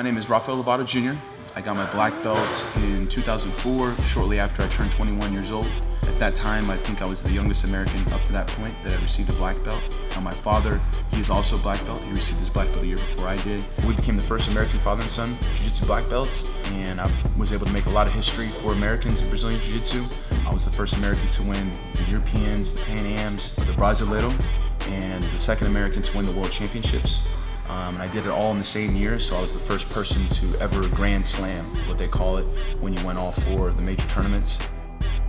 My name is Rafael Lovato Jr. I got my black belt in 2004, shortly after I turned 21 years old. At that time, I think I was the youngest American up to that point that had received a black belt. My father, he is also a black belt. He received his black belt a year before I did. We became the first American father and son Jiu-Jitsu black belts, and I was able to make a lot of history for Americans in Brazilian Jiu-Jitsu. I was the first American to win the Europeans, the Pan Ams, the Brasileiro, and the second American to win the World Championships. And I did it all in the same year, so I was the first person to ever Grand Slam, what they call it, when you win all four of the major tournaments.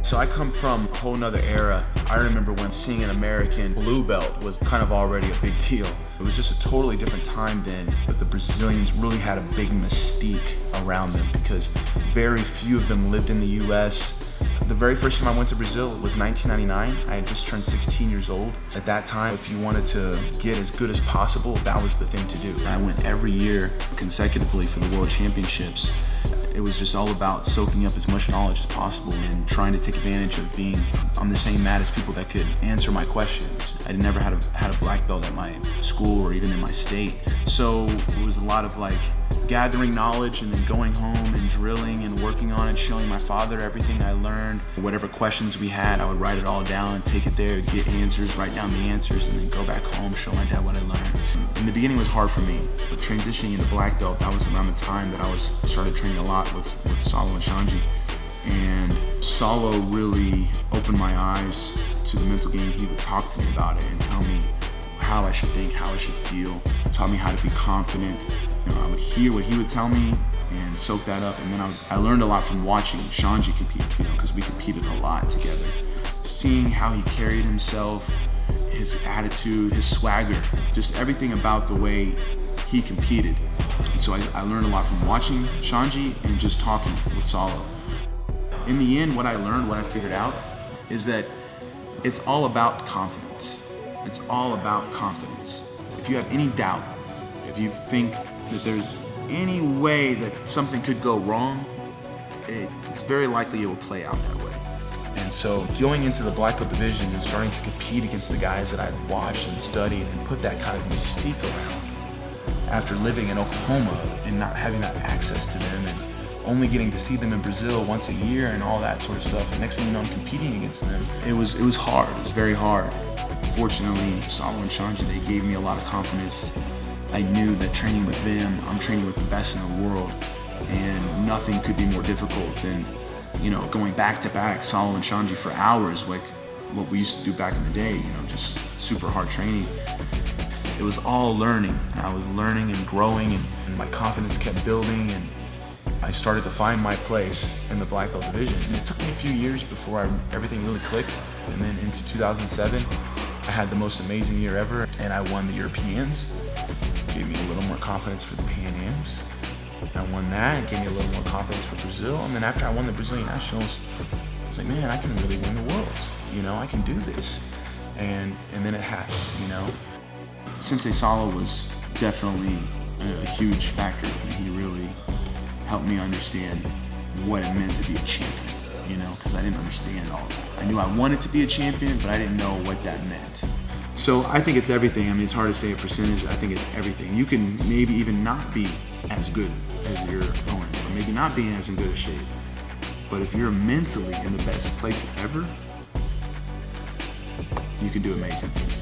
So I come from a whole nother era. I remember when seeing an American blue belt was kind of already a big deal. It was just a totally different time then, but the Brazilians really had a big mystique around them because very few of them lived in the US. The very first time I went to Brazil was 1999. I had just turned 16 years old. At that time, if you wanted to get as good as possible, that was the thing to do. I went every year consecutively for the World Championships. It was just all about soaking up as much knowledge as possible and trying to take advantage of being on the same mat as people that could answer my questions. I never had a black belt at my school or even in my state. So it was a lot of like gathering knowledge and then going home and drilling and working on it, showing my father everything I learned. Whatever questions we had, I would write it all down and take it there, get answers, write down the answers, and then go back home, show my dad what I learned. In the beginning it was hard for me, but transitioning into black belt, that was around the time that I started training a lot with Saulo and Xande. And Saulo really opened my eyes to the mental game. He would talk to me about it and tell me how I should think, how I should feel, taught me how to be confident. I would hear what he would tell me and soak that up, and then I learned a lot from watching Xande compete, because we competed a lot together. Seeing how he carried himself, his attitude, his swagger, just everything about the way he competed. And so I learned a lot from watching Xande and just talking with Saulo. In the end, what I learned, what I figured out, is that it's all about confidence. It's all about confidence. If you have any doubt, if you think that there's any way that something could go wrong, it's very likely it will play out that way. And so going into the black belt division and starting to compete against the guys that I'd watched and studied and put that kind of mystique around, after living in Oklahoma and not having that access to them and only getting to see them in Brazil once a year and all that sort of stuff, and next thing you know I'm competing against them, it was hard, it was very hard. Fortunately, Saulo and Xande, they gave me a lot of confidence. I knew that training with them, I'm training with the best in the world, and nothing could be more difficult than, going back to back, Saulo and Xande for hours, like what we used to do back in the day, just super hard training. It was all learning. I was learning and growing, and my confidence kept building, and I started to find my place in the black belt division. And it took me a few years before everything really clicked, and then into 2007, I had the most amazing year ever, and I won the Europeans. Gave me a little more confidence for the Pan Ams. I won that, it gave me a little more confidence for Brazil, and then after I won the Brazilian Nationals, I was like, man, I can really win the Worlds. I can do this. And then it happened, Sensei Saulo was definitely a huge factor. He really helped me understand what it meant to be a champion, because I didn't understand all of that. I knew I wanted to be a champion, but I didn't know what that meant. So I think it's everything. I mean, it's hard to say a percentage. I think it's everything. You can maybe even not be as good as your opponent, or maybe not be in as good a shape. But if you're mentally in the best place ever, you can do amazing things.